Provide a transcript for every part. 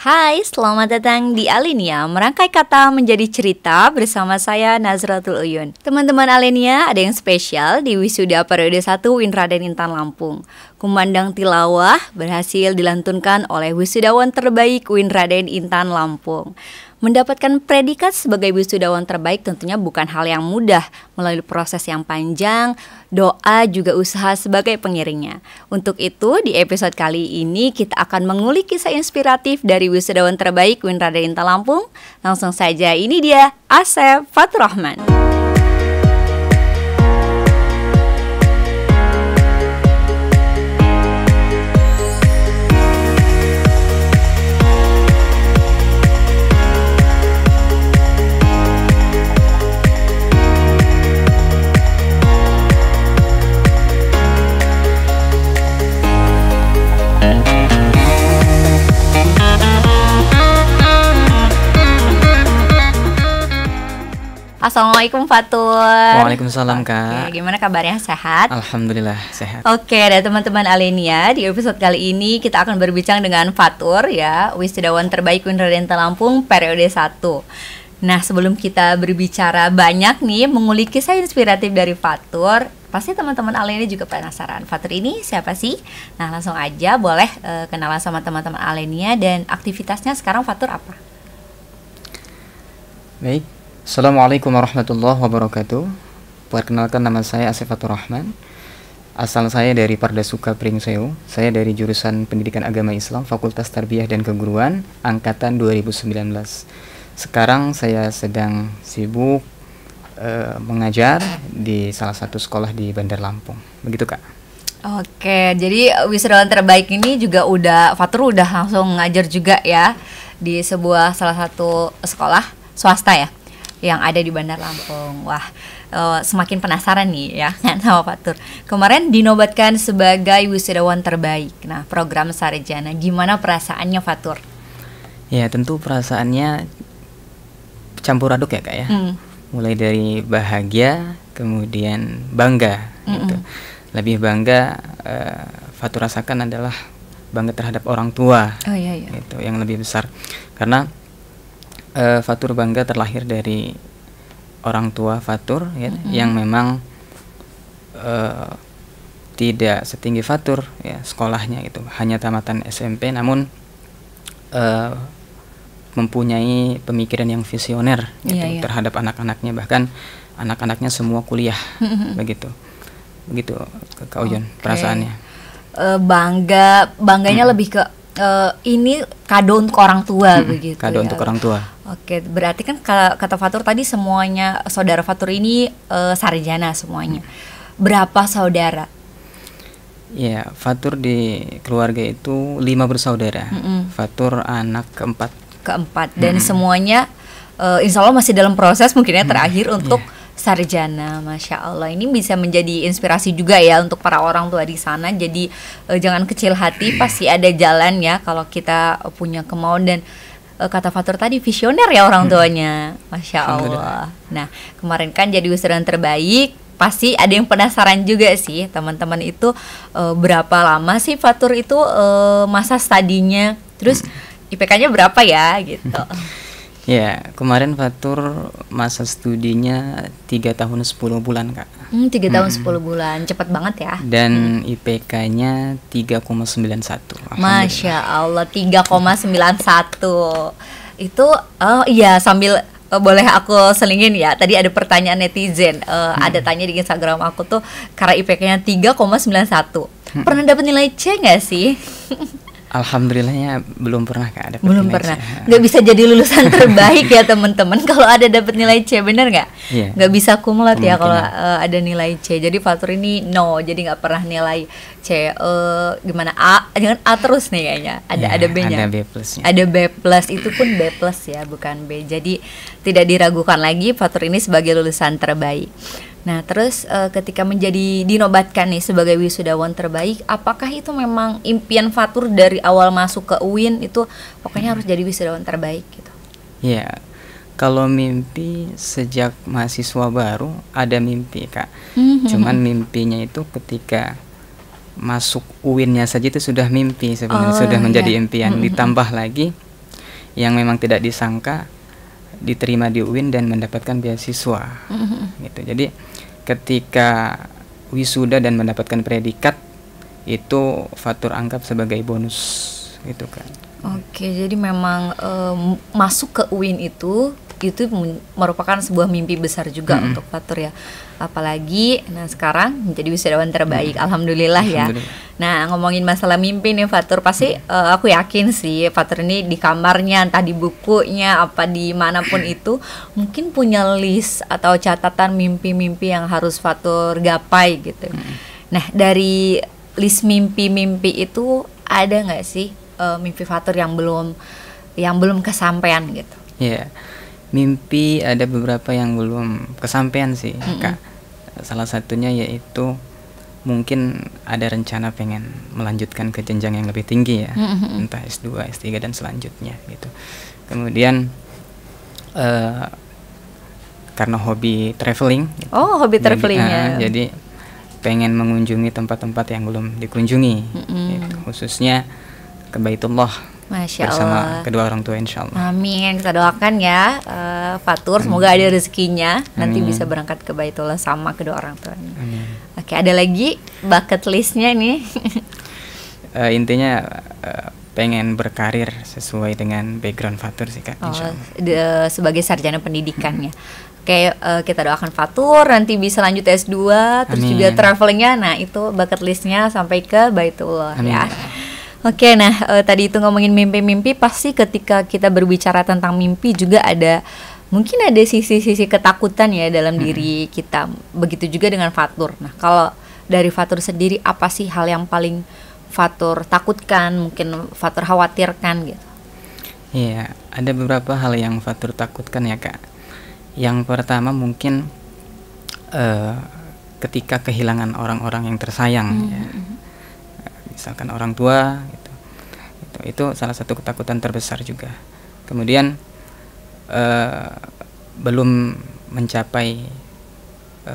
Hai, selamat datang di Alinia, merangkai kata menjadi cerita bersama saya Nazratul Uyun. Teman-teman Alinia, ada yang spesial di wisuda periode 1 UIN Raden Intan Lampung. Kumandang tilawah berhasil dilantunkan oleh wisudawan terbaik UIN Raden Intan Lampung. Mendapatkan predikat sebagai wisudawan terbaik tentunya bukan hal yang mudah, melalui proses yang panjang, doa juga usaha sebagai pengiringnya. Untuk itu, di episode kali ini kita akan mengulik kisah inspiratif dari wisudawan terbaik UIN Raden Intan Lampung. Langsung saja, ini dia Asep Faturrahman. Assalamualaikum Fatur. Waalaikumsalam Kak. Oke, gimana kabarnya, sehat? Alhamdulillah sehat. Oke, ada teman-teman Alenia, di episode kali ini kita akan berbincang dengan Fatur ya, wisudawan terbaik UIN Raden Intan Lampung periode 1. Nah, sebelum kita berbicara banyak nih mengulik kisah inspiratif dari Fatur, pasti teman-teman Alenia juga penasaran, Fatur ini siapa sih? Nah, langsung aja boleh kenalan sama teman-teman Alenia dan aktivitasnya sekarang Fatur apa? Baik. Assalamualaikum warahmatullahi wabarakatuh. Perkenalkan, nama saya Asep Faturrahman. Asal saya dari Pardasuka Pringseu. Saya dari jurusan Pendidikan Agama Islam, Fakultas Tarbiyah dan Keguruan, angkatan 2019. Sekarang saya sedang sibuk mengajar di salah satu sekolah di Bandar Lampung. Begitu Kak. Oke, jadi wisudawan terbaik ini juga Fatur udah langsung ngajar juga ya di sebuah salah satu sekolah swasta ya yang ada di Bandar Lampung. Wah, semakin penasaran nih ya kan sama Fatur. Kemarin dinobatkan sebagai wisudawan terbaik. Nah, program sarjana, gimana perasaannya Fatur? Ya, tentu perasaannya campur aduk ya Kak ya. Mulai dari bahagia, kemudian bangga gitu. Lebih bangga Fatur rasakan adalah bangga terhadap orang tua. Oh iya. Gitu, yang lebih besar. Karena Fatur bangga terlahir dari orang tua Fatur ya, yang memang tidak setinggi Fatur ya sekolahnya gitu, hanya tamatan SMP, namun mempunyai pemikiran yang visioner gitu, terhadap anak-anaknya, bahkan anak-anaknya semua kuliah. begitu Kak Uyun. Perasaannya bangganya lebih ke ini kado untuk orang tua begitu. Kado untuk orang tua. Oke, berarti kan kata Fatur tadi semuanya saudara Fatur ini sarjana semuanya. Berapa saudara? Ya, Fatur di keluarga itu 5 bersaudara. Fatur anak keempat. Dan semuanya insya Allah masih dalam proses mungkinnya terakhir untuk sarjana. Masya Allah, ini bisa menjadi inspirasi juga ya untuk para orang tua di sana. Jadi jangan kecil hati, pasti ada jalan ya kalau kita punya kemauan. Dan kata Fatur tadi visioner ya orang tuanya. Masya Allah. Nah, kemarin kan jadi wisudawan terbaik, pasti ada yang penasaran juga sih teman-teman itu, berapa lama sih Fatur itu masa studinya, terus IPK-nya berapa ya gitu. Ya, kemarin Fatur masa studinya 3 tahun 10 bulan Kak. 3 tahun 10 bulan, cepat banget ya. Dan IPK-nya 3,91. Masya Allah, 3,91. Itu iya, sambil boleh aku selingin ya. Tadi ada pertanyaan netizen, ada tanya di Instagram aku tuh, karena IPK-nya 3,91. Pernah dapat nilai C nggak sih? Alhamdulillahnya belum pernah Kak, dapat belum nilai pernah. C. Nggak bisa jadi lulusan terbaik ya teman-teman kalau ada dapat nilai C, bener nggak? Iya. Nggak bisa kumulat ya kalau ada nilai C. Jadi Fatur ini jadi nggak pernah nilai C. Gimana A? Jangan A terus nih kayaknya. Ada B-nya. Ada B plusnya. Ada B plus, itu pun B plus ya, bukan B. Jadi tidak diragukan lagi Fatur ini sebagai lulusan terbaik. Nah, terus ketika dinobatkan nih sebagai wisudawan terbaik, apakah itu memang impian Fatur dari awal masuk ke UIN itu pokoknya harus jadi wisudawan terbaik gitu? Ya, kalau mimpi sejak mahasiswa baru ada mimpi Kak. Cuman mimpinya itu ketika masuk UIN-nya saja itu sudah mimpi sebenarnya, sudah menjadi impian. Ditambah lagi yang memang tidak disangka diterima di UIN dan mendapatkan beasiswa. Gitu. Jadi ketika wisuda dan mendapatkan predikat itu Fatur anggap sebagai bonus gitu kan. Oke, jadi memang masuk ke UIN itu merupakan sebuah mimpi besar juga untuk Fatur ya. Apalagi sekarang menjadi wisudawan terbaik. Alhamdulillah ya. Nah, ngomongin masalah mimpi nih Fatur, pasti aku yakin sih Fatur ini di kamarnya, entah di bukunya, apa di manapun itu mungkin punya list atau catatan mimpi-mimpi yang harus Fatur gapai gitu. Nah, dari list mimpi-mimpi itu ada nggak sih mimpi Fatur yang belum kesampaian gitu? Iya. Mimpi ada beberapa yang belum kesampaian sih, Kak. Salah satunya yaitu mungkin ada rencana pengen melanjutkan ke jenjang yang lebih tinggi ya, entah S2, S3 dan selanjutnya gitu. Kemudian karena hobi traveling. Oh, hobi traveling ya. Jadi pengen mengunjungi tempat-tempat yang belum dikunjungi, gitu. Khususnya ke Baitullah. Masya bersama Allah. Kedua orang tua insyaallah. Amin. Kita doakan ya Fatur, semoga ada rezekinya nanti bisa berangkat ke Baitullah sama kedua orang tuanya. Amin. Oke, ada lagi bucket listnya nih. Intinya pengen berkarir sesuai dengan background Fatur sih Kak. Sebagai sarjana pendidikannya. Oke, kita doakan Fatur nanti bisa lanjut S2, terus juga travelingnya. Nah, itu bucket listnya sampai ke Baitullah. Amin. Ya. Oke, nah tadi itu ngomongin mimpi-mimpi, pasti ketika kita berbicara tentang mimpi juga mungkin ada sisi-sisi ketakutan ya dalam diri kita. Begitu juga dengan Fatur. Nah, kalau dari Fatur sendiri apa sih hal yang paling Fatur takutkan, mungkin Fatur khawatirkan gitu? Iya, ada beberapa hal yang Fatur takutkan ya Kak. Yang pertama mungkin ketika kehilangan orang-orang yang tersayang ya. Misalkan orang tua gitu. Itu salah satu ketakutan terbesar juga. Kemudian belum mencapai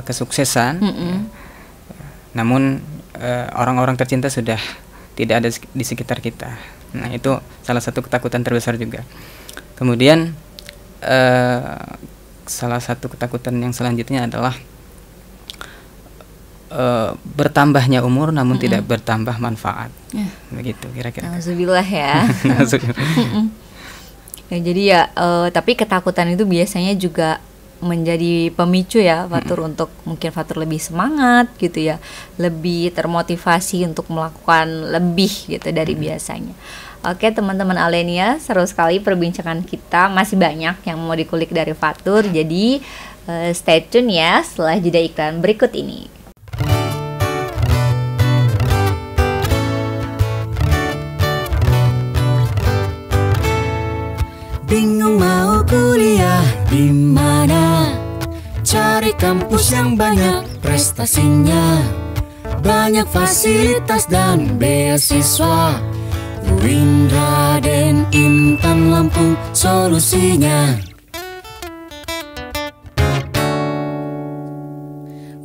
kesuksesan ya. Namun orang-orang tercinta sudah tidak ada di sekitar kita. Nah, itu salah satu ketakutan terbesar juga. Kemudian salah satu ketakutan yang selanjutnya adalah bertambahnya umur namun tidak bertambah manfaat. Begitu kira-kira. Alhamdulillah ya. Ya, jadi ya tapi ketakutan itu biasanya juga menjadi pemicu ya Fatur untuk mungkin Fatur lebih semangat gitu ya, lebih termotivasi untuk melakukan lebih gitu dari biasanya. Oke teman-teman Alenia, seru sekali perbincangan kita, masih banyak yang mau dikulik dari Fatur, jadi stay tune ya setelah jeda iklan berikut ini. Bingung mau kuliah di mana? Cari kampus yang banyak prestasinya, banyak fasilitas dan beasiswa. UIN Raden Intan Lampung solusinya.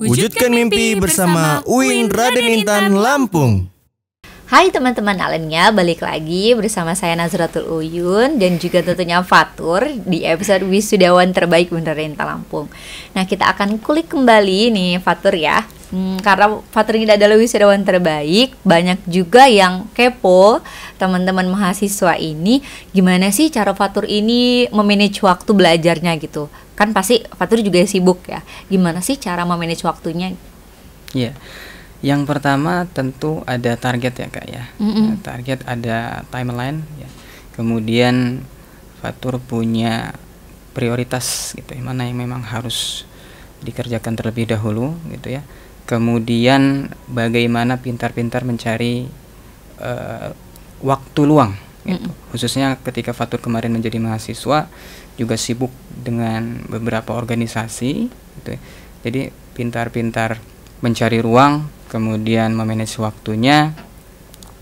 Wujudkan mimpi bersama UIN Raden Intan Lampung. Hai teman-teman Alenia, balik lagi bersama saya Nazratul Uyun dan juga tentunya Fatur di episode Wisudawan Terbaik UIN Intan Lampung. Nah, kita akan kulik kembali nih Fatur ya. Karena Fatur ini adalah wisudawan terbaik, banyak juga yang kepo teman-teman mahasiswa ini, gimana sih cara Fatur ini memanage waktu belajarnya gitu. Kan pasti Fatur juga sibuk ya. Gimana sih cara memanage waktunya? Iya. Yang pertama tentu ada target ya Kak ya. Target, ada timeline ya. Kemudian Fatur punya prioritas gitu ya, mana yang memang harus dikerjakan terlebih dahulu gitu ya. Kemudian bagaimana pintar-pintar mencari waktu luang gitu. Khususnya ketika Fatur kemarin menjadi mahasiswa juga sibuk dengan beberapa organisasi gitu ya. Jadi pintar-pintar mencari ruang, kemudian memanage waktunya,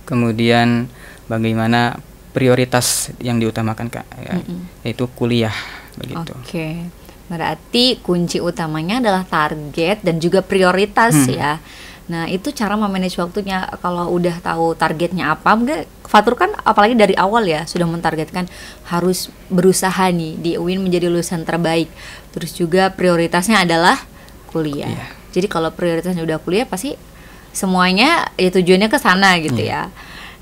kemudian bagaimana prioritas yang diutamakan Kak ya, yaitu kuliah begitu. Oke. Berarti kunci utamanya adalah target dan juga prioritas ya. Nah, itu cara memanage waktunya. Kalau udah tahu targetnya apa, enggak, Fatur kan apalagi dari awal ya sudah mentargetkan harus berusaha nih di UIN menjadi lulusan terbaik. Terus juga prioritasnya adalah kuliah. Iya. Jadi kalau prioritasnya udah kuliah pasti semuanya ya tujuannya ke sana gitu ya.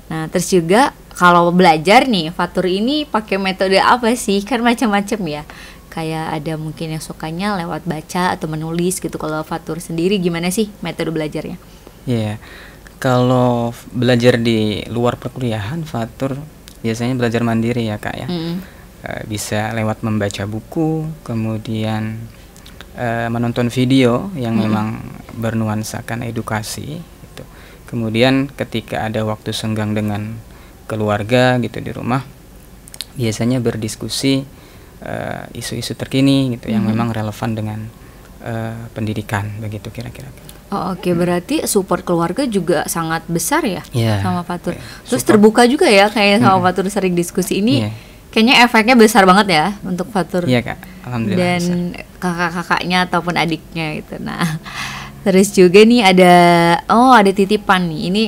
Nah, terus juga kalau belajar nih, Fatur ini pakai metode apa sih? Kan macam-macam ya. Kayak ada mungkin yang sukanya lewat baca atau menulis gitu. Kalau Fatur sendiri gimana sih metode belajarnya? Iya. Kalau belajar di luar perkuliahan, Fatur biasanya belajar mandiri ya, Kak ya. Bisa lewat membaca buku, kemudian menonton video yang memang bernuansakan edukasi gitu. Kemudian ketika ada waktu senggang dengan keluarga gitu di rumah, biasanya berdiskusi isu-isu terkini gitu yang memang relevan dengan pendidikan begitu kira-kira. Oh, oke. Berarti support keluarga juga sangat besar ya sama Fatur. Terus Support. terbuka juga ya kayak sama Fatur sering diskusi ini. Kayaknya efeknya besar banget ya untuk Fatur. Iya, Kak. Alhamdulillah. Dan kakak-kakaknya ataupun adiknya gitu. Nah, terus juga nih ada titipan nih. Ini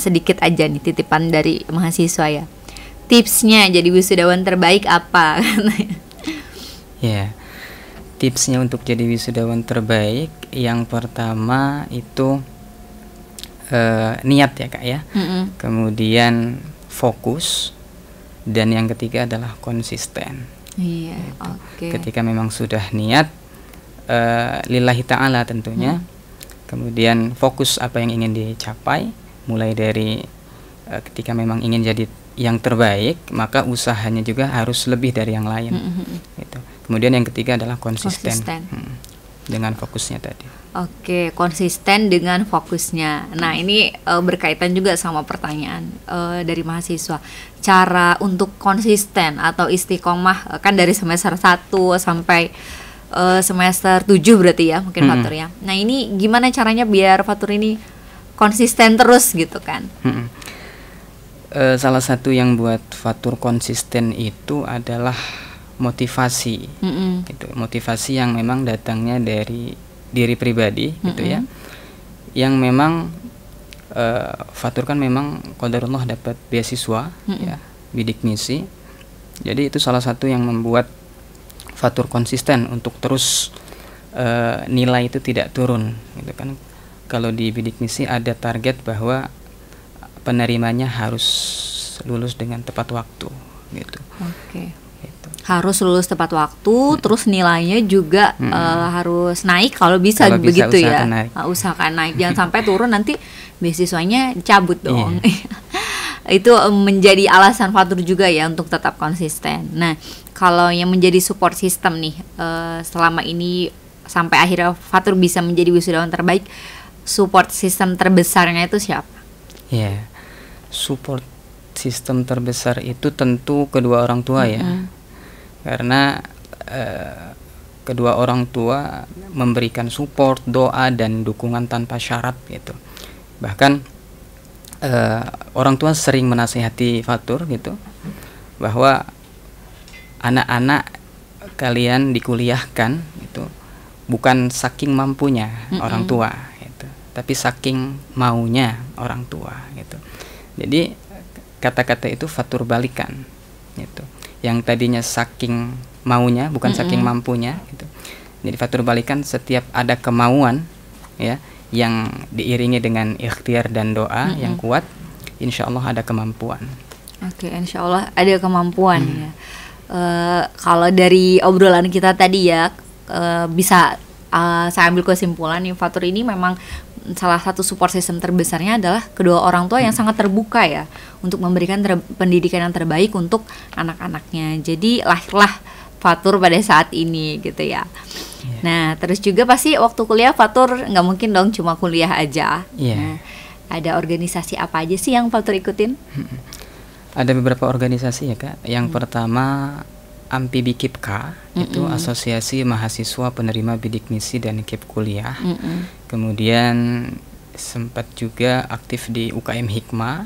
sedikit aja nih titipan dari mahasiswa ya. Tipsnya jadi wisudawan terbaik apa? Ya, tipsnya untuk jadi wisudawan terbaik, yang pertama itu niat ya, Kak ya. Kemudian fokus, dan yang ketiga adalah konsisten. Iya, Gitu. oke. Ketika memang sudah niat, lillahi ta'ala tentunya, kemudian fokus apa yang ingin dicapai, mulai dari ketika memang ingin jadi yang terbaik, maka usahanya juga harus lebih dari yang lain. Gitu. Kemudian yang ketiga adalah konsisten. Dengan fokusnya tadi. Oke, konsisten dengan fokusnya. Nah, ini berkaitan juga sama pertanyaan dari mahasiswa. Cara untuk konsisten atau istiqomah kan dari semester 1 sampai semester 7 berarti ya, mungkin Fatur ya. Nah, ini gimana caranya biar Fatur ini konsisten terus gitu kan? Salah satu yang buat Fatur konsisten itu adalah motivasi, gitu. Motivasi yang memang datangnya dari diri pribadi, gitu ya. Yang memang Fatur kan memang qadarullah dapat beasiswa, ya, bidik misi. Jadi itu salah satu yang membuat Fatur konsisten untuk terus nilai itu tidak turun, gitu kan. Kalau di bidik misi ada target bahwa penerimanya harus lulus dengan tepat waktu, gitu. Oke. Gitu. Harus lulus tepat waktu, terus nilainya juga harus naik kalau bisa begitu ya. Usahakan naik, jangan sampai turun nanti beasiswanya dicabut dong. Itu menjadi alasan Fatur juga ya untuk tetap konsisten. Nah, kalau yang menjadi support system nih selama ini sampai akhirnya Fatur bisa menjadi wisudawan terbaik, support system terbesarnya itu siapa? Ya, support sistem terbesar itu tentu kedua orang tua ya, karena kedua orang tua memberikan support, doa dan dukungan tanpa syarat gitu. Bahkan orang tua sering menasihati Fatur gitu, bahwa anak-anak kalian dikuliahkan itu bukan saking mampunya orang tua gitu, tapi saking maunya orang tua gitu. Jadi kata-kata itu Fatur balikan gitu. Yang tadinya saking maunya bukan saking mampunya gitu. Jadi Fatur balikan, setiap ada kemauan ya yang diiringi dengan ikhtiar dan doa yang kuat, insya Allah ada kemampuan. Oke, insya Allah ada kemampuan ya. Kalau dari obrolan kita tadi ya bisa saya ambil kesimpulan nih, Fatur ini memang salah satu support system terbesarnya adalah kedua orang tua yang sangat terbuka ya untuk memberikan pendidikan yang terbaik untuk anak-anaknya. Jadi lahirlah Fatur pada saat ini gitu ya. Nah, terus juga pasti waktu kuliah Fatur nggak mungkin dong cuma kuliah aja. Nah, ada organisasi apa aja sih yang Fatur ikutin? Ada beberapa organisasi ya, Kak. Yang pertama AMPI-BIKIPKA, itu Asosiasi Mahasiswa Penerima Bidik Misi dan KIP Kuliah. Kemudian sempat juga aktif di UKM Hikmah,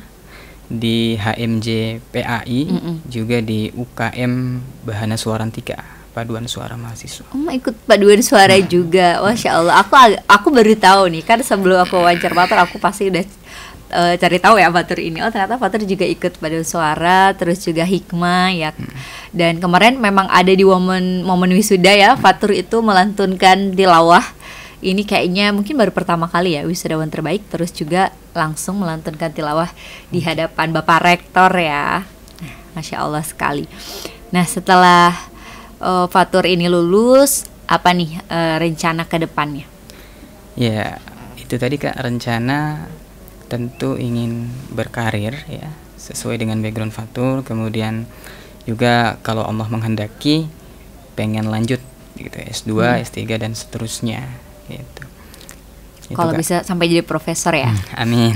di HMJ PAI, juga di UKM Bahana Suarantika paduan suara mahasiswa. Ikut paduan suara juga, Masya Allah. Aku baru tahu nih, kan sebelum aku wawancara Fatur aku pasti udah cari tahu ya Fatur ini. Oh ternyata Fatur juga ikut paduan suara, terus juga hikmah ya. Dan kemarin memang ada di momen wisuda ya, Fatur itu melantunkan tilawah. Ini kayaknya mungkin baru pertama kali ya wisudawan terbaik, terus juga langsung melantunkan tilawah di hadapan Bapak Rektor ya. Masya Allah sekali. Nah setelah Fatur ini lulus, apa nih rencana ke depannya? Ya itu tadi Kak, rencana tentu ingin berkarir ya sesuai dengan background Fatur, kemudian juga kalau Allah menghendaki pengen lanjut gitu S2, S3 dan seterusnya gitu. Kalau bisa sampai jadi profesor ya. Amin.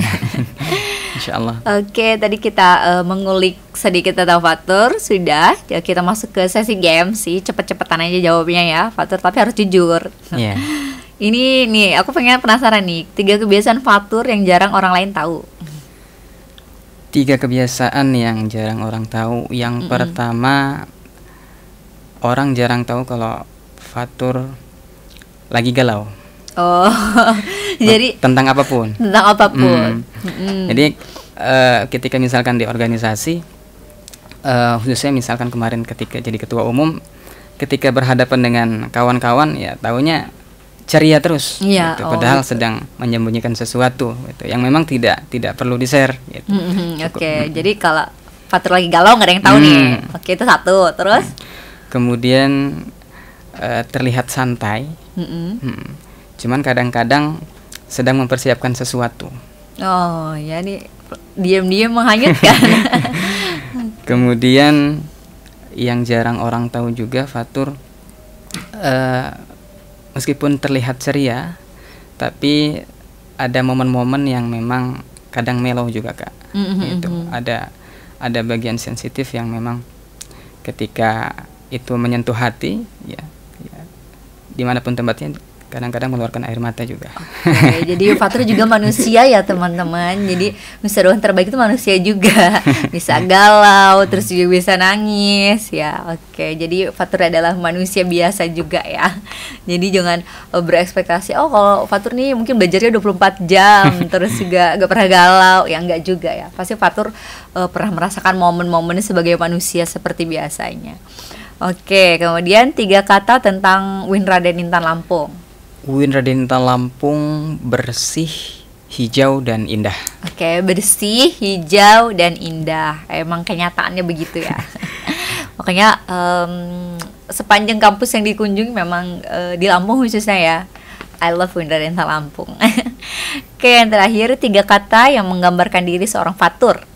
Insyaallah. Oke, tadi kita mengulik sedikit tentang Fatur, sudah. Ya, kita masuk ke sesi game sih, cepet-cepetan aja jawabnya ya Fatur, tapi harus jujur. Iya. Ini nih, aku penasaran nih, 3 kebiasaan Fatur yang jarang orang lain tahu. 3 kebiasaan yang jarang orang tahu. Yang pertama, orang jarang tahu kalau Fatur lagi galau. Oh, jadi tentang apapun. Tentang apapun. Jadi ketika misalkan di organisasi, khususnya misalkan kemarin ketika jadi ketua umum, ketika berhadapan dengan kawan-kawan ya taunya ceria terus, ya, gitu. Padahal sedang menyembunyikan sesuatu gitu, yang memang tidak perlu di-share gitu. Oke, jadi kalau Fatur lagi galau nggak ada yang tahu nih. Oke, itu satu. Terus kemudian terlihat santai, cuman kadang-kadang sedang mempersiapkan sesuatu. Oh ya, nih diam-diam menghanyutkan. Kemudian yang jarang orang tahu juga Fatur, meskipun terlihat ceria, tapi ada momen-momen yang memang kadang mellow juga Kak. Itu ada bagian sensitif yang memang ketika itu menyentuh hati, ya dimanapun tempatnya kadang-kadang mengeluarkan air mata juga. Oke, jadi Fatur juga manusia ya teman-teman. Jadi wisudawan terbaik itu manusia juga. Bisa galau, terus juga bisa nangis ya. Oke, jadi Fatur adalah manusia biasa juga ya. Jadi jangan berekspektasi, oh kalau Fatur nih mungkin belajarnya 24 jam terus juga gak pernah galau. Ya enggak juga ya. Pasti Fatur pernah merasakan momen-momennya sebagai manusia seperti biasanya. Oke, kemudian 3 kata tentang UIN Raden Intan Lampung. UIN Raden Intan Lampung bersih, hijau dan indah. Oke, bersih, hijau dan indah. Emang kenyataannya begitu ya. Makanya sepanjang kampus yang dikunjungi memang di Lampung khususnya ya, I love UIN Raden Intan Lampung. Oke, yang terakhir 3 kata yang menggambarkan diri seorang Fatur.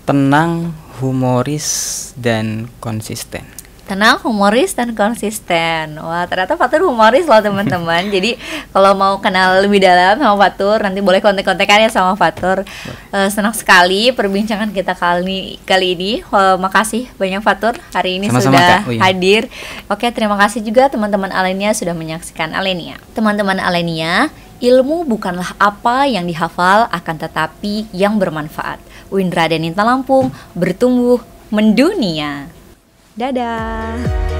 Tenang, humoris dan konsisten. Tenang, humoris, dan konsisten. Wah, ternyata Fatur humoris loh teman-teman. Jadi kalau mau kenal lebih dalam sama Fatur, nanti boleh kontak-kontakan ya sama Fatur. Senang sekali perbincangan kita kali ini. Makasih banyak Fatur hari ini Sama-sama, sudah Kak. hadir. Oke, terima kasih juga teman-teman Alenia sudah menyaksikan Alenia. Teman-teman Alenia, ilmu bukanlah apa yang dihafal, akan tetapi yang bermanfaat. UIN Raden Intan Lampung bertumbuh mendunia. Dadah.